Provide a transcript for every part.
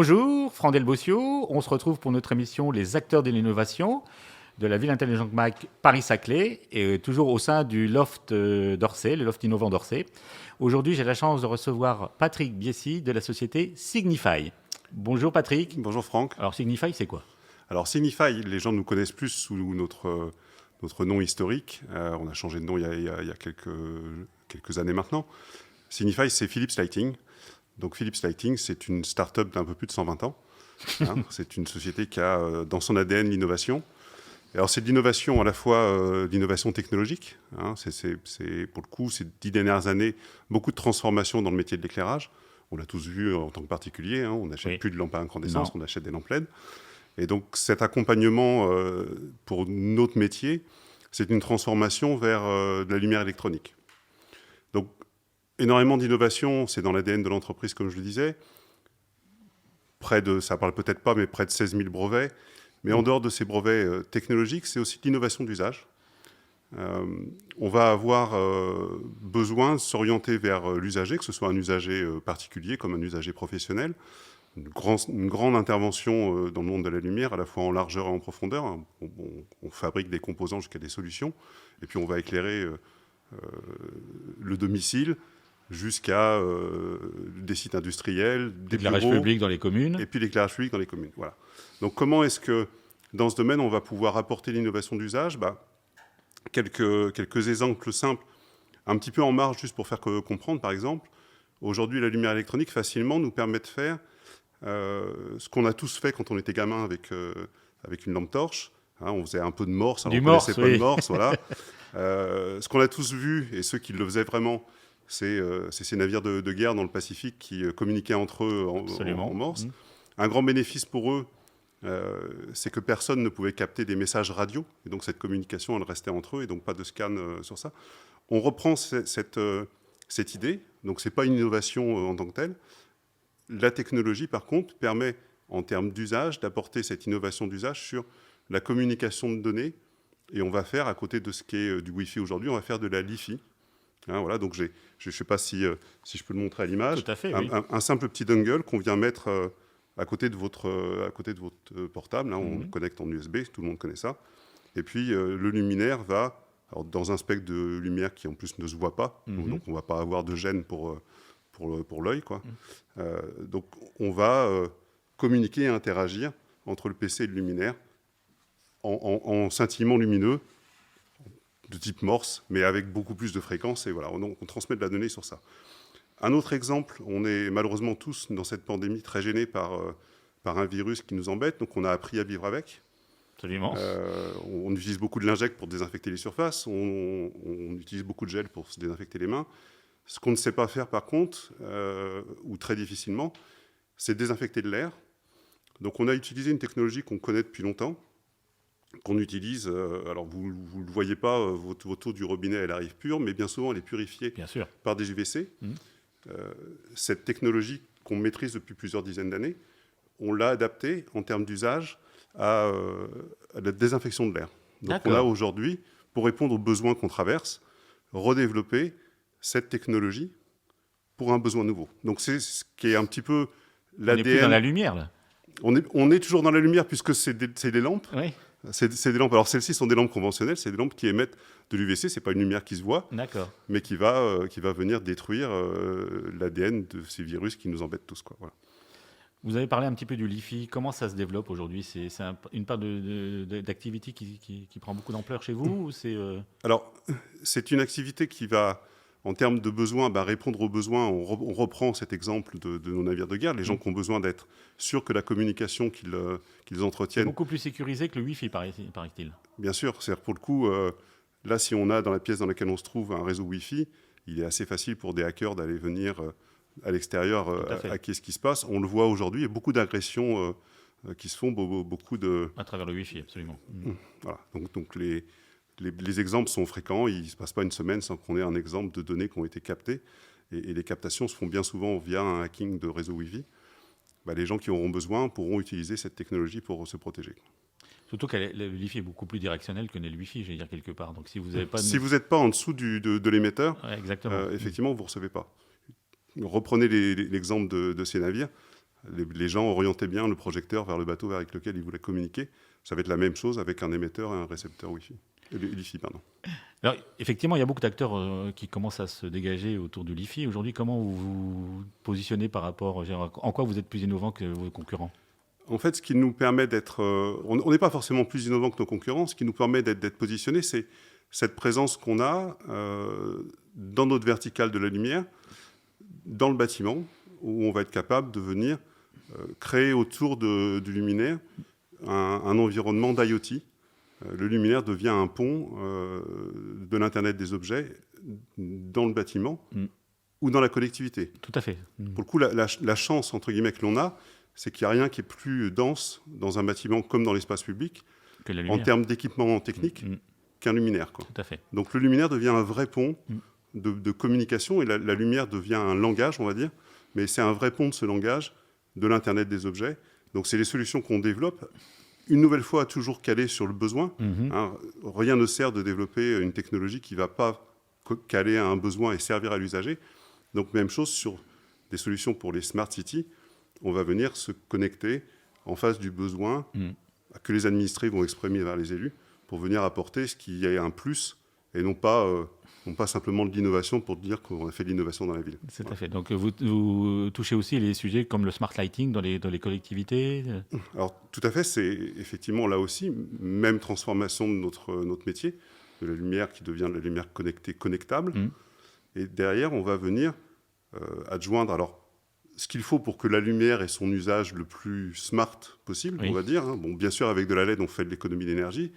Bonjour, Franck Delbossio. On se retrouve pour notre émission Les acteurs de l'innovation de la ville intelligente Mac Paris-Saclay, et toujours au sein du loft d'Orsay, le loft innovant d'Orsay. Aujourd'hui, j'ai la chance de recevoir Patrick Biessy de la société Signify. Bonjour Patrick. Bonjour Franck. Alors Signify, c'est quoi? Alors Signify, les gens nous connaissent plus sous notre nom historique. On a changé de nom il y a quelques années maintenant. Signify, c'est Philips Lighting. Donc Philips Lighting, c'est une start-up d'un peu plus de 120 ans. C'est une société qui a dans son ADN l'innovation. Alors c'est de l'innovation à la fois d'innovation technologique. C'est pour le coup, ces 10 dernières années, beaucoup de transformations dans le métier de l'éclairage. On l'a tous vu en tant que particulier. On n'achète plus de lampes à incandescence, on achète des lampes LED. Et donc cet accompagnement pour notre métier, c'est une transformation vers de la lumière électronique. Donc énormément d'innovation, c'est dans l'ADN de l'entreprise, comme je le disais. Ça parle peut-être pas, mais près de 16 000 brevets. Mais en dehors de ces brevets technologiques, c'est aussi de l'innovation d'usage. On va avoir besoin de s'orienter vers l'usager, que ce soit un usager particulier comme un usager professionnel. Une grande intervention dans le monde de la lumière, à la fois en largeur et en profondeur. On fabrique des composants jusqu'à des solutions. Et puis on va éclairer le domicile jusqu'à des sites industriels, des l'éclairage bureaux, public dans les communes. et puis l'éclairage public dans les communes. Voilà. Donc comment est-ce que, dans ce domaine, on va pouvoir apporter l'innovation d'usage? Quelques exemples simples, un petit peu en marge, juste pour faire comprendre, par exemple. Aujourd'hui, la lumière électronique, facilement, nous permet de faire ce qu'on a tous fait quand on était gamin avec une lampe torche. On faisait un peu de morse, alors on ne connaissait pas de morse, voilà. Ce qu'on a tous vu, et ceux qui le faisaient vraiment, c'est ces navires de guerre dans le Pacifique qui communiquaient entre eux en morse. Un grand bénéfice pour eux, c'est que personne ne pouvait capter des messages radio, et donc cette communication, elle restait entre eux, et donc pas de scan sur ça. On reprend cette idée, donc c'est pas une innovation en tant que telle. La technologie, par contre, permet, en termes d'usage, d'apporter cette innovation d'usage sur la communication de données, et on va faire, à côté de ce qui est du Wi-Fi aujourd'hui, on va faire de la Li-Fi. Voilà, donc je ne sais pas si je peux le montrer à l'image. Tout à fait, oui. Un simple petit dongle qu'on vient mettre à côté de votre portable. On le connecte en USB, tout le monde connaît ça. Et puis le luminaire va, alors, dans un spectre de lumière qui en plus ne se voit pas, donc on ne va pas avoir de gêne pour l'œil, quoi. Donc on va communiquer et interagir entre le PC et le luminaire en scintillement lumineux de type Morse, mais avec beaucoup plus de fréquences, et voilà, on transmet de la donnée sur ça. Un autre exemple, on est malheureusement tous, dans cette pandémie, très gênés par un virus qui nous embête, donc on a appris à vivre avec. Absolument. On utilise beaucoup de lingettes pour désinfecter les surfaces, on utilise beaucoup de gel pour se désinfecter les mains. Ce qu'on ne sait pas faire, par contre, ou très difficilement, c'est désinfecter de l'air. Donc on a utilisé une technologie qu'on connaît depuis longtemps, qu'on utilise, alors vous ne le voyez pas, votre eau du robinet, elle arrive pure, mais bien souvent, elle est purifiée par des UVC. Cette technologie qu'on maîtrise depuis plusieurs dizaines d'années, on l'a adaptée en termes d'usage à la désinfection de l'air. Donc on a aujourd'hui, pour répondre aux besoins qu'on traverse, redéveloppé cette technologie pour un besoin nouveau. Donc c'est ce qui est un petit peu l'ADN. On n'est plus dans la lumière, là. On est toujours dans la lumière, puisque c'est des lampes. Oui. C'est des lampes. Alors celles-ci sont des lampes conventionnelles, c'est des lampes qui émettent de l'UVC, c'est pas une lumière qui se voit, mais qui va venir détruire l'ADN de ces virus qui nous embêtent tous, quoi. Voilà. Vous avez parlé un petit peu du Li-Fi. Comment ça se développe aujourd'hui? C'est une part d'activité qui prend beaucoup d'ampleur chez vous ou c'est Alors, c'est une activité qui va, en termes de besoins, répondre aux besoins. On reprend cet exemple de nos navires de guerre. Les gens qui ont besoin d'être sûrs que la communication qu'ils entretiennent... C'est beaucoup plus sécurisé que le Wi-Fi, paraît-il. Bien sûr. C'est-à-dire, pour le coup, là, si on a dans la pièce dans laquelle on se trouve un réseau Wi-Fi, il est assez facile pour des hackers d'aller venir à l'extérieur hacker ce qui se passe. On le voit aujourd'hui, il y a beaucoup d'agressions qui se font, beaucoup de... À travers le Wi-Fi, absolument. Voilà. Donc les exemples sont fréquents. Il ne se passe pas une semaine sans qu'on ait un exemple de données qui ont été captées. Et les captations se font bien souvent via un hacking de réseau Wi-Fi. Les gens qui auront besoin pourront utiliser cette technologie pour se protéger. Surtout que le Wi-Fi est beaucoup plus directionnel que n'est le Wi-Fi, je veux dire, quelque part. Donc, si vous n'êtes pas en dessous de l'émetteur, ouais, effectivement, vous ne recevez pas. Reprenez l'exemple de ces navires. les gens orientaient bien le projecteur vers le bateau avec lequel ils voulaient communiquer. Ça va être la même chose avec un émetteur et un récepteur Wi-Fi. Li-Fi, pardon. Alors, effectivement, il y a beaucoup d'acteurs qui commencent à se dégager autour du Li-Fi. Aujourd'hui, comment vous vous positionnez par rapport, en quoi vous êtes plus innovant que vos concurrents? En fait, ce qui nous permet d'être... on n'est pas forcément plus innovant que nos concurrents. Ce qui nous permet d'être positionnés, c'est cette présence qu'on a dans notre verticale de la lumière, dans le bâtiment, où on va être capable de venir créer autour du luminaire un environnement d'IoT. Le luminaire devient un pont de l'Internet des objets dans le bâtiment ou dans la collectivité. Tout à fait. Pour le coup, la chance, entre guillemets, que l'on a, c'est qu'il n'y a rien qui est plus dense dans un bâtiment comme dans l'espace public, en termes d'équipement technique, qu'un luminaire, quoi. Tout à fait. Donc le luminaire devient un vrai pont de communication, et la lumière devient un langage, on va dire, mais c'est un vrai pont de ce langage, de l'Internet des objets. Donc c'est les solutions qu'on développe, une nouvelle fois toujours calées sur le besoin. Hein, rien ne sert de développer une technologie qui ne va pas caler à un besoin et servir à l'usager. Donc même chose sur des solutions pour les smart cities. On va venir se connecter en face du besoin que les administrés vont exprimer vers les élus pour venir apporter ce qui est un plus et non pas simplement de l'innovation pour dire qu'on a fait de l'innovation dans la ville. C'est tout à fait. Donc vous touchez aussi les sujets comme le smart lighting dans les collectivités. Alors tout à fait, c'est effectivement là aussi, même transformation de notre métier, de la lumière qui devient de la lumière connectée, connectable. Et derrière, on va venir adjoindre ce qu'il faut pour que la lumière ait son usage le plus smart possible, on va dire. Hein. Bon, bien sûr, avec de la LED, on fait de l'économie d'énergie.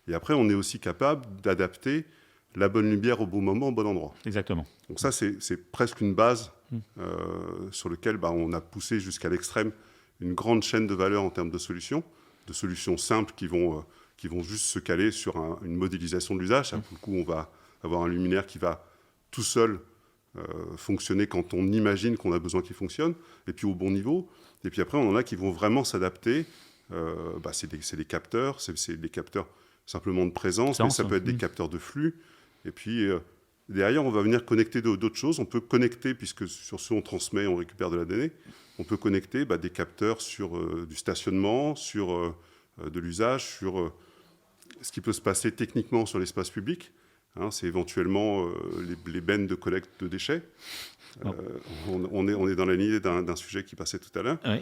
Et après, on est aussi capable d'adapter la bonne lumière au bon moment, au bon endroit. Exactement. Donc ça, c'est presque une base sur laquelle on a poussé jusqu'à l'extrême une grande chaîne de valeur en termes de solutions simples qui vont juste se caler sur une modélisation de l'usage. Pour le coup, on va avoir un luminaire qui va tout seul fonctionner quand on imagine qu'on a besoin qu'il fonctionne, et puis au bon niveau. Et puis après, on en a qui vont vraiment s'adapter. C'est des capteurs, c'est des capteurs simplement de présence, mais ça peut être des capteurs de flux. Et puis, derrière, on va venir connecter d'autres choses. On peut connecter, puisque sur ce, on transmet, on récupère de la donnée. On peut connecter des capteurs sur du stationnement, sur de l'usage, sur ce qui peut se passer techniquement sur l'espace public. Hein, c'est éventuellement les bennes de collecte de déchets. On est dans la lignée d'un sujet qui passait tout à l'heure. Oui.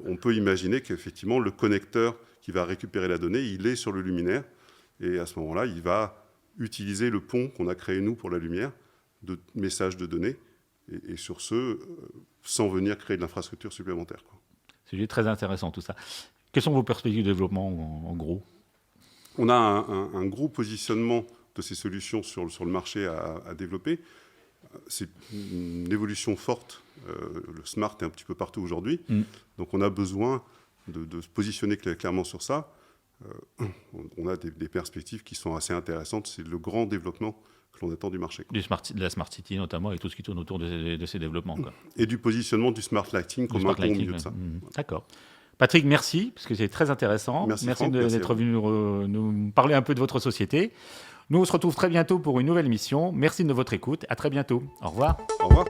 On peut imaginer qu'effectivement, le connecteur qui va récupérer la donnée, il est sur le luminaire. Et à ce moment-là, il va utiliser le pont qu'on a créé, nous, pour la lumière, de messages de données. Et sur ce, sans venir créer de l'infrastructure supplémentaire, quoi. C'est très intéressant, tout ça. Quelles sont vos perspectives de développement, en gros ? On a un gros positionnement de ces solutions sur le marché à développer. C'est une évolution forte. Le smart est un petit peu partout aujourd'hui. Donc on a besoin de se positionner clairement sur ça. On a des perspectives qui sont assez intéressantes. C'est le grand développement que l'on attend du marché. De la Smart City notamment, et tout ce qui tourne autour de ces développements. Quoi. Et du positionnement du Smart Lighting comme un pont au milieu de ça. D'accord. Patrick, merci, parce que c'est très intéressant. Merci Franck, d'être venu nous parler un peu de votre société. Nous, on se retrouve très bientôt pour une nouvelle émission. Merci de votre écoute. À très bientôt. Au revoir. Au revoir.